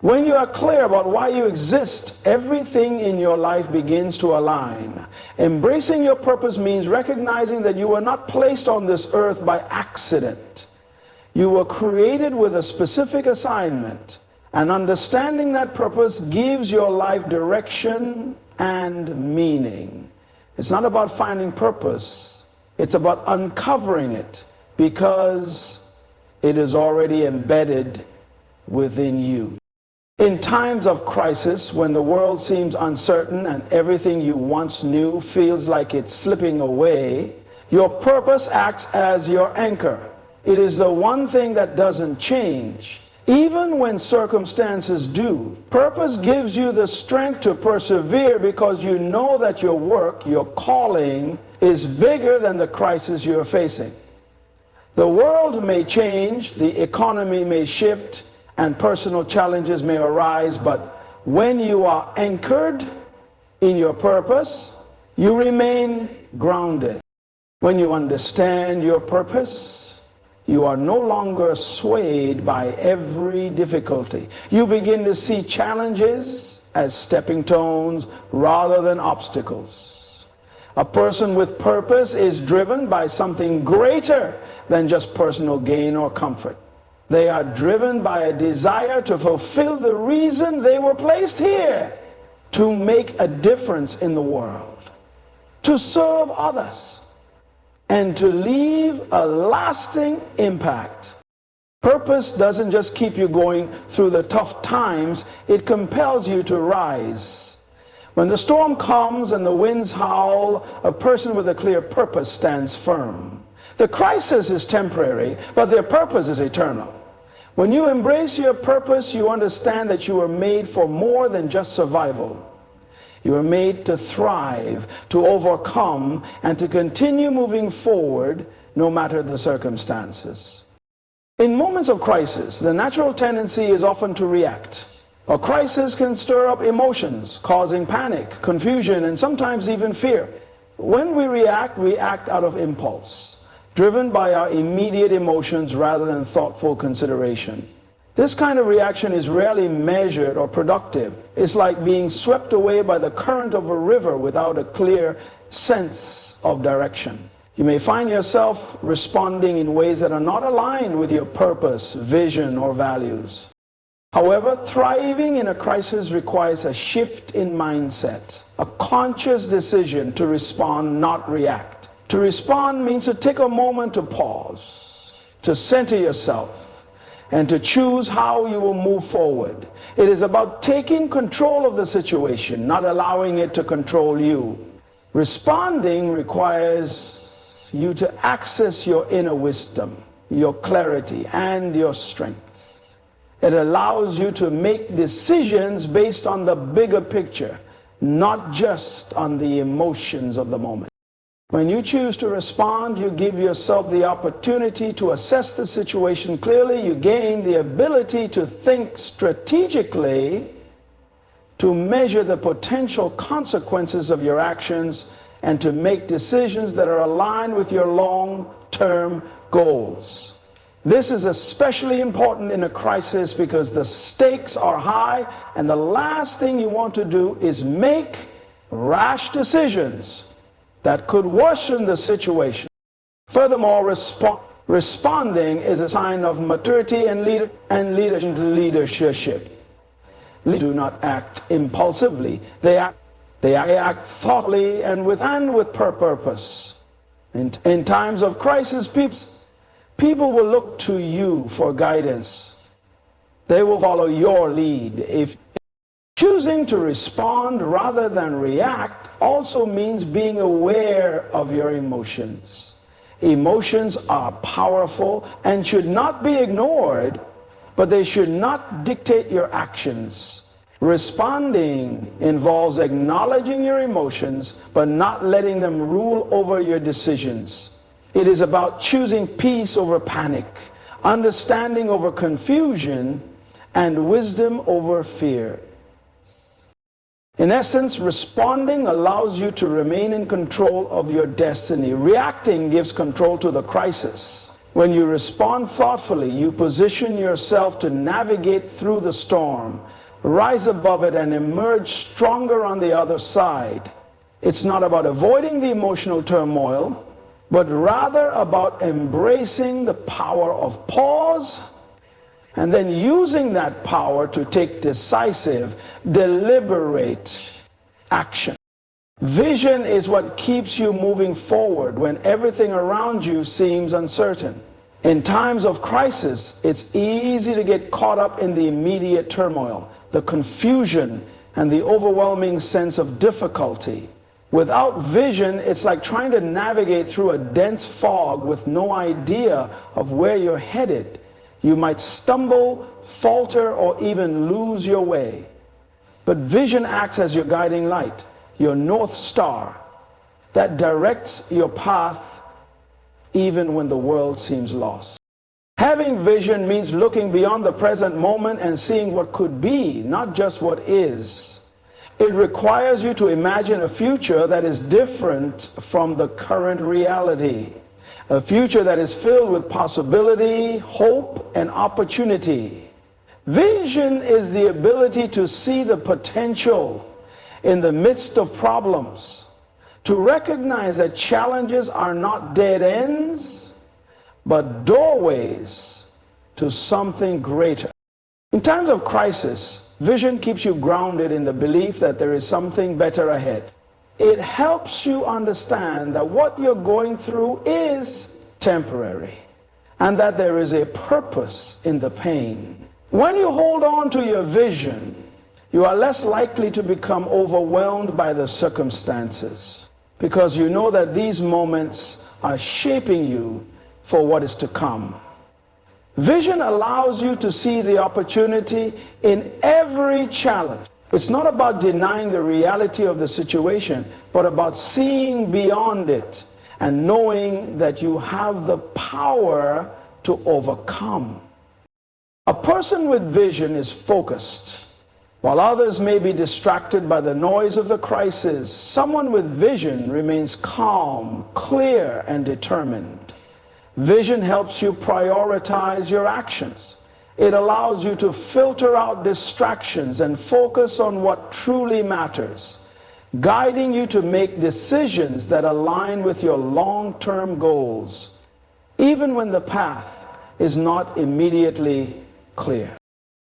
When you are clear about why you exist, everything in your life begins to align. Embracing your purpose means recognizing that you were not placed on this earth by accident. You were created with a specific assignment, and understanding that purpose gives your life direction and meaning. It's not about finding purpose, it's about uncovering it, because it is already embedded within you. In times of crisis, when the world seems uncertain and everything you once knew feels like it's slipping away, your purpose acts as your anchor. It is the one thing that doesn't change, even when circumstances do. Purpose gives you the strength to persevere because you know that your work, your calling, is bigger than the crisis you're facing. The world may change, the economy may shift, and personal challenges may arise, but when you are anchored in your purpose, you remain grounded. When you understand your purpose, you are no longer swayed by every difficulty. You begin to see challenges as stepping stones rather than obstacles. A person with purpose is driven by something greater than just personal gain or comfort. They are driven by a desire to fulfill the reason they were placed here, to make a difference in the world, to serve others, and to leave a lasting impact. Purpose doesn't just keep you going through the tough times, it compels you to rise. When the storm comes and the winds howl, a person with a clear purpose stands firm. The crisis is temporary, but their purpose is eternal. When you embrace your purpose, you understand that you were made for more than just survival. You were made to thrive, to overcome, and to continue moving forward no matter the circumstances. In moments of crisis, the natural tendency is often to react. A crisis can stir up emotions, causing panic, confusion, and sometimes even fear. When we act out of impulse, driven by our immediate emotions rather than thoughtful consideration. This kind of reaction is rarely measured or productive. It's like being swept away by the current of a river without a clear sense of direction. You may find yourself responding in ways that are not aligned with your purpose, vision, or values. However, thriving in a crisis requires a shift in mindset, a conscious decision to respond, not react. To respond means to take a moment to pause, to center yourself, and to choose how you will move forward. It is about taking control of the situation, not allowing it to control you. Responding requires you to access your inner wisdom, your clarity, and your strength. It allows you to make decisions based on the bigger picture, not just on the emotions of the moment. When you choose to respond, you give yourself the opportunity to assess the situation clearly. You gain the ability to think strategically, to measure the potential consequences of your actions, and to make decisions that are aligned with your long-term goals. This is especially important in a crisis because the stakes are high, and the last thing you want to do is make rash decisions that could worsen the situation. Furthermore, responding is a sign of maturity and leadership. Leaders do not act impulsively. They act thoughtfully and with purpose. In times of crisis, people will look to you for guidance. They will follow your lead. If choosing to respond rather than react also means being aware of your emotions. Emotions are powerful and should not be ignored, but they should not dictate your actions. Responding involves acknowledging your emotions, but not letting them rule over your decisions. It is about choosing peace over panic, understanding over confusion, and wisdom over fear. In essence, responding allows you to remain in control of your destiny. Reacting gives control to the crisis. When you respond thoughtfully, you position yourself to navigate through the storm, rise above it, and emerge stronger on the other side. It's not about avoiding the emotional turmoil, but rather about embracing the power of pause and then using that power to take decisive, deliberate action. Vision is what keeps you moving forward when everything around you seems uncertain. In times of crisis, it's easy to get caught up in the immediate turmoil, the confusion, and the overwhelming sense of difficulty. Without vision, it's like trying to navigate through a dense fog with no idea of where you're headed. You might stumble, falter, or even lose your way. But vision acts as your guiding light, your North Star, that directs your path even when the world seems lost. Having vision means looking beyond the present moment and seeing what could be, not just what is. It requires you to imagine a future that is different from the current reality. A future that is filled with possibility, hope, and opportunity. Vision is the ability to see the potential in the midst of problems, to recognize that challenges are not dead ends, but doorways to something greater. In times of crisis, vision keeps you grounded in the belief that there is something better ahead. It helps you understand that what you're going through is temporary and that there is a purpose in the pain. When you hold on to your vision, you are less likely to become overwhelmed by the circumstances because you know that these moments are shaping you for what is to come. Vision allows you to see the opportunity in every challenge. It's not about denying the reality of the situation, but about seeing beyond it and knowing that you have the power to overcome. A person with vision is focused. While others may be distracted by the noise of the crisis, someone with vision remains calm, clear, and determined. Vision helps you prioritize your actions. It allows you to filter out distractions and focus on what truly matters, guiding you to make decisions that align with your long-term goals, even when the path is not immediately clear.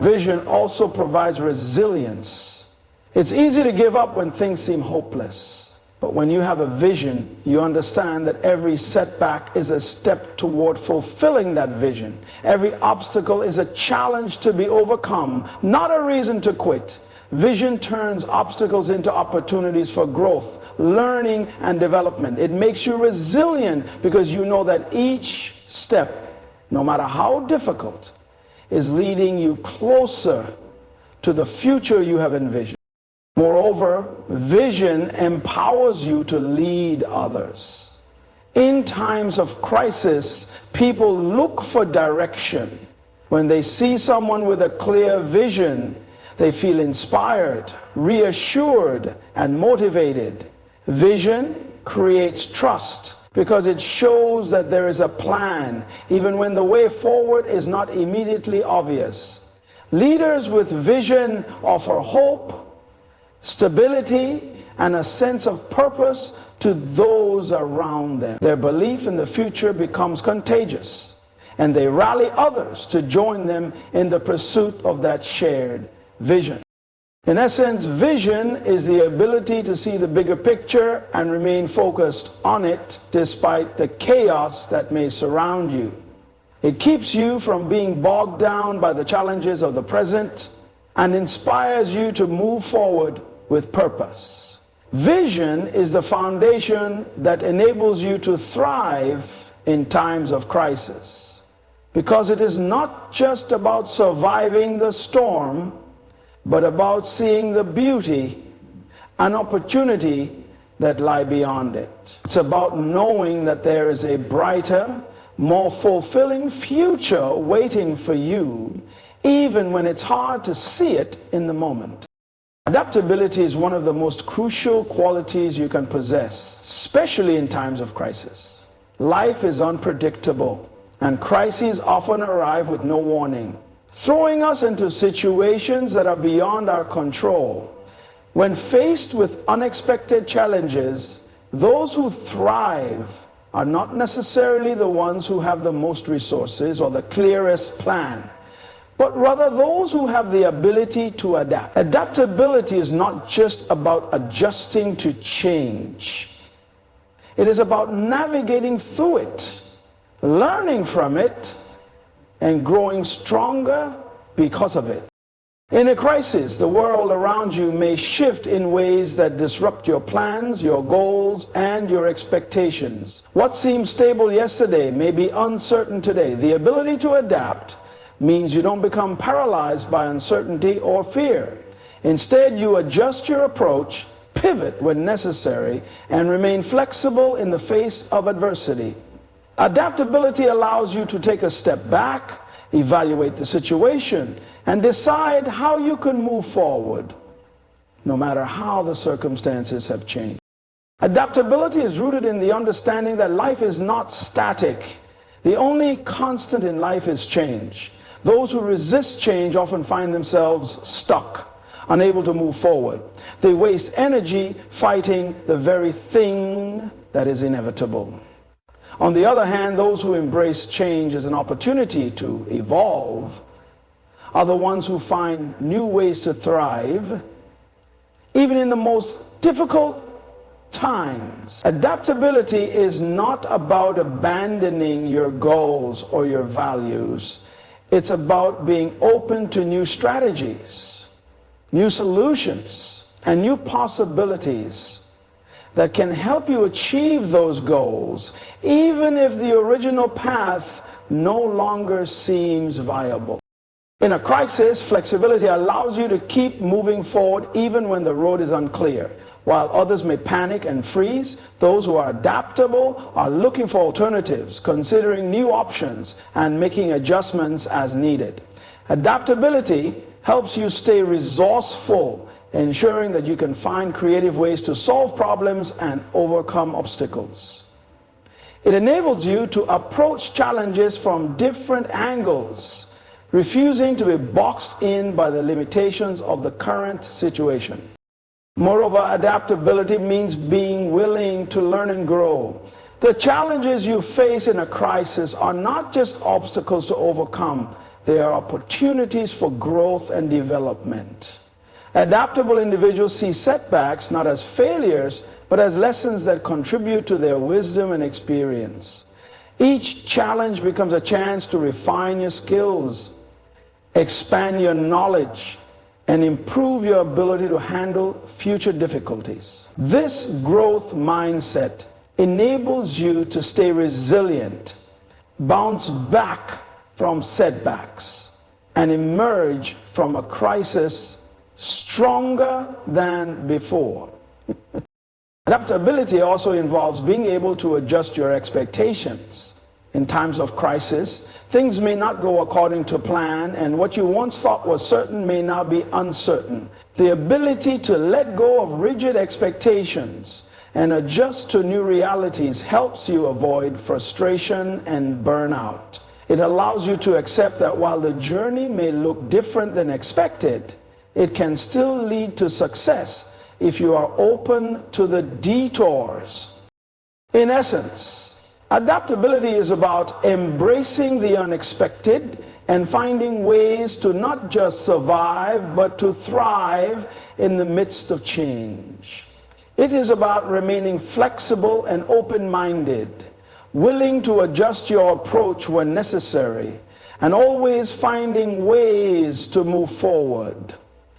Vision also provides resilience. It's easy to give up when things seem hopeless. But when you have a vision, you understand that every setback is a step toward fulfilling that vision. Every obstacle is a challenge to be overcome, not a reason to quit. Vision turns obstacles into opportunities for growth, learning, and development. It makes you resilient because you know that each step, no matter how difficult, is leading you closer to the future you have envisioned. Moreover, vision empowers you to lead others. In times of crisis, people look for direction. When they see someone with a clear vision, they feel inspired, reassured, and motivated. Vision creates trust because it shows that there is a plan, even when the way forward is not immediately obvious. Leaders with vision offer hope, stability, and a sense of purpose to those around them. Their belief in the future becomes contagious, and they rally others to join them in the pursuit of that shared vision. In essence, vision is the ability to see the bigger picture and remain focused on it despite the chaos that may surround you. It keeps you from being bogged down by the challenges of the present and inspires you to move forward with purpose. Vision is the foundation that enables you to thrive in times of crisis, because it is not just about surviving the storm, but about seeing the beauty and opportunity that lie beyond it. It's about knowing that there is a brighter, more fulfilling future waiting for you, even when it's hard to see it in the moment. Adaptability is one of the most crucial qualities you can possess, especially in times of crisis. Life is unpredictable, and crises often arrive with no warning, throwing us into situations that are beyond our control. When faced with unexpected challenges, those who thrive are not necessarily the ones who have the most resources or the clearest plan, but rather those who have the ability to adapt. Adaptability is not just about adjusting to change. It is about navigating through it, learning from it, and growing stronger because of it. In a crisis, the world around you may shift in ways that disrupt your plans, your goals, and your expectations. What seemed stable yesterday may be uncertain today. The ability to adapt means you don't become paralyzed by uncertainty or fear. Instead, you adjust your approach, pivot when necessary, and remain flexible in the face of adversity. Adaptability allows you to take a step back, evaluate the situation, and decide how you can move forward, no matter how the circumstances have changed. Adaptability is rooted in the understanding that life is not static. The only constant in life is change. Those who resist change often find themselves stuck, unable to move forward. They waste energy fighting the very thing that is inevitable. On the other hand, those who embrace change as an opportunity to evolve are the ones who find new ways to thrive, even in the most difficult times. Adaptability is not about abandoning your goals or your values. It's about being open to new strategies, new solutions, and new possibilities that can help you achieve those goals, even if the original path no longer seems viable. In a crisis, flexibility allows you to keep moving forward even when the road is unclear. While others may panic and freeze, those who are adaptable are looking for alternatives, considering new options, and making adjustments as needed. Adaptability helps you stay resourceful, ensuring that you can find creative ways to solve problems and overcome obstacles. It enables you to approach challenges from different angles, refusing to be boxed in by the limitations of the current situation. Moreover, adaptability means being willing to learn and grow. The challenges you face in a crisis are not just obstacles to overcome, they are opportunities for growth and development. Adaptable individuals see setbacks not as failures, but as lessons that contribute to their wisdom and experience. Each challenge becomes a chance to refine your skills, expand your knowledge, and improve your ability to handle future difficulties. This growth mindset enables you to stay resilient, bounce back from setbacks, and emerge from a crisis stronger than before. Adaptability also involves being able to adjust your expectations. In times of crisis, things may not go according to plan, and what you once thought was certain may now be uncertain. The ability to let go of rigid expectations and adjust to new realities helps you avoid frustration and burnout. It allows you to accept that while the journey may look different than expected, it can still lead to success if you are open to the detours. In essence, adaptability is about embracing the unexpected and finding ways to not just survive, but to thrive in the midst of change. It is about remaining flexible and open-minded, willing to adjust your approach when necessary, and always finding ways to move forward.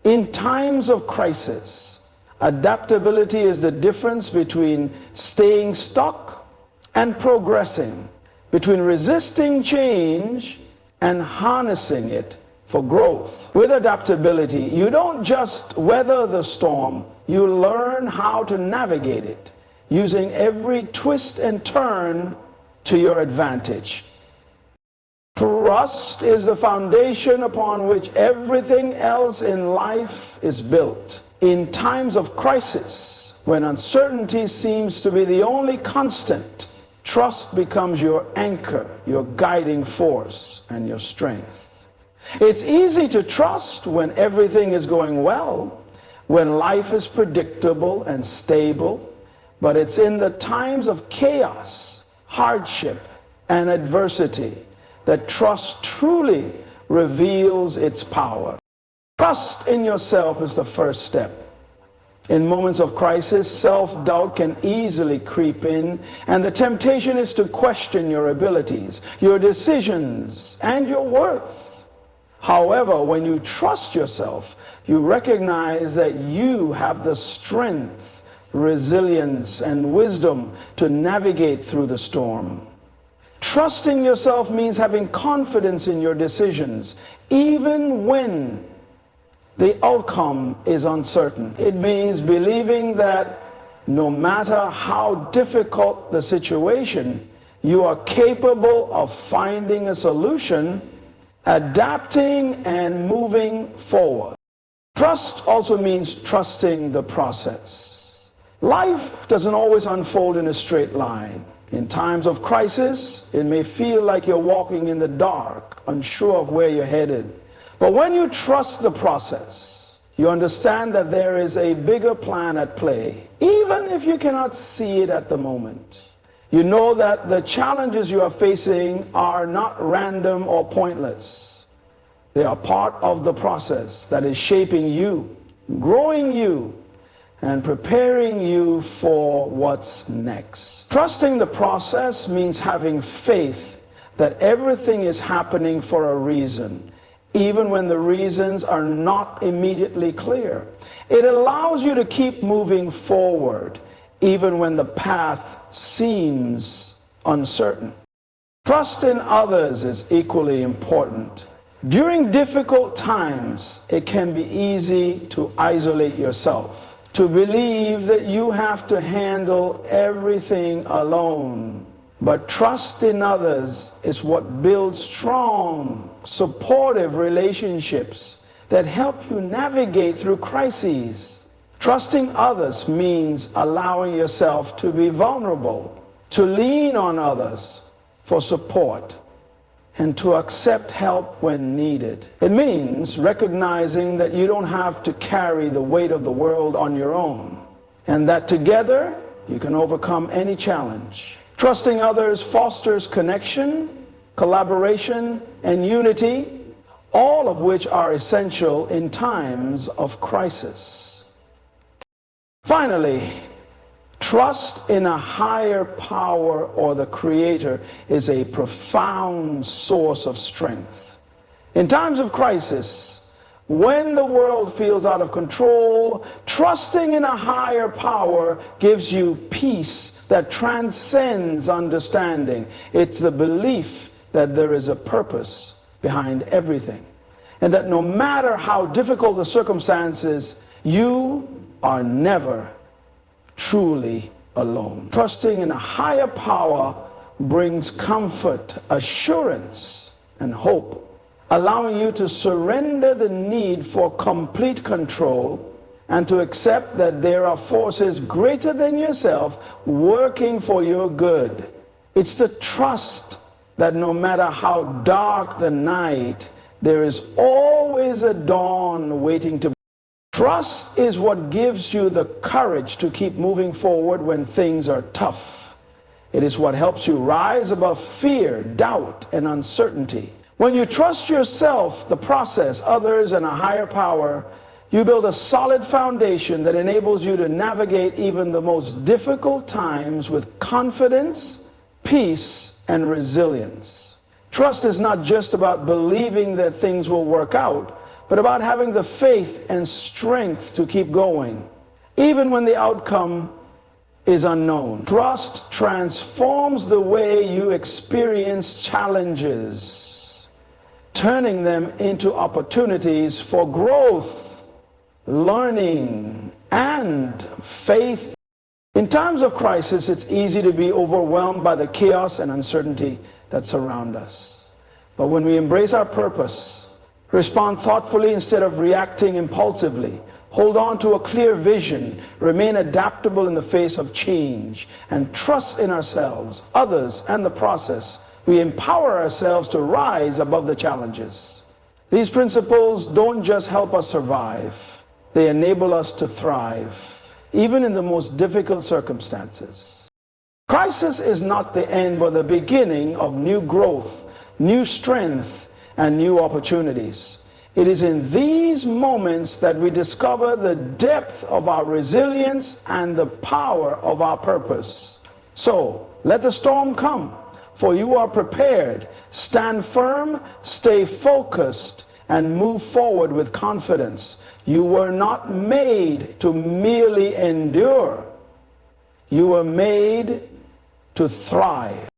In times of crisis, adaptability is the difference between staying stuck and progressing, between resisting change and harnessing it for growth. With adaptability, you don't just weather the storm, you learn how to navigate it, using every twist and turn to your advantage. Trust is the foundation upon which everything else in life is built. In times of crisis, when uncertainty seems to be the only constant, trust becomes your anchor, your guiding force, and your strength. It's easy to trust when everything is going well, when life is predictable and stable, but it's in the times of chaos, hardship, and adversity that trust truly reveals its power. Trust in yourself is the first step. In moments of crisis, self-doubt can easily creep in, and the temptation is to question your abilities, your decisions, and your worth. However, when you trust yourself, you recognize that you have the strength, resilience, and wisdom to navigate through the storm. Trusting yourself means having confidence in your decisions, even when the outcome is uncertain. It means believing that no matter how difficult the situation, you are capable of finding a solution, adapting, and moving forward. Trust also means trusting the process. Life doesn't always unfold in a straight line. In times of crisis, it may feel like you're walking in the dark, unsure of where you're headed. But when you trust the process, you understand that there is a bigger plan at play, even if you cannot see it at the moment. You know that the challenges you are facing are not random or pointless. They are part of the process that is shaping you, growing you, and preparing you for what's next. Trusting the process means having faith that everything is happening for a reason, even when the reasons are not immediately clear. It allows you to keep moving forward, even when the path seems uncertain. Trust in others is equally important. During difficult times, it can be easy to isolate yourself, to believe that you have to handle everything alone. But trust in others is what builds strong, supportive relationships that help you navigate through crises. Trusting others means allowing yourself to be vulnerable, to lean on others for support, and to accept help when needed. It means recognizing that you don't have to carry the weight of the world on your own, and that together you can overcome any challenge. Trusting others fosters connection, collaboration, and unity, all of which are essential in times of crisis. Finally, trust in a higher power or the Creator is a profound source of strength. In times of crisis, when the world feels out of control, trusting in a higher power gives you peace that transcends understanding. It's the belief that there is a purpose behind everything, and that no matter how difficult the circumstances, you are never truly alone. Trusting in a higher power brings comfort, assurance, and hope, allowing you to surrender the need for complete control and to accept that there are forces greater than yourself working for your good. It's the trust that no matter how dark the night, there is always a dawn waiting to. Trust is what gives you the courage to keep moving forward when things are tough. It is what helps you rise above fear, doubt, and uncertainty. When you trust yourself, the process, others, and a higher power, you build a solid foundation that enables you to navigate even the most difficult times with confidence, peace, and resilience. Trust is not just about believing that things will work out, but about having the faith and strength to keep going, even when the outcome is unknown. Trust transforms the way you experience challenges, turning them into opportunities for growth, learning, and faith. In times of crisis, it's easy to be overwhelmed by the chaos and uncertainty that surround us. But when we embrace our purpose, respond thoughtfully instead of reacting impulsively, Hold on to a clear vision, remain adaptable in the face of change, and trust in ourselves, others, and the process. We empower ourselves to rise above the challenges. These principles don't just help us survive, they enable us to thrive, even in the most difficult circumstances. Crisis is not the end, but the beginning of new growth, new strength, and new opportunities. It is in these moments that we discover the depth of our resilience and the power of our purpose. So, let the storm come, for you are prepared. Stand firm, stay focused, and move forward with confidence. You were not made to merely endure. You were made to thrive.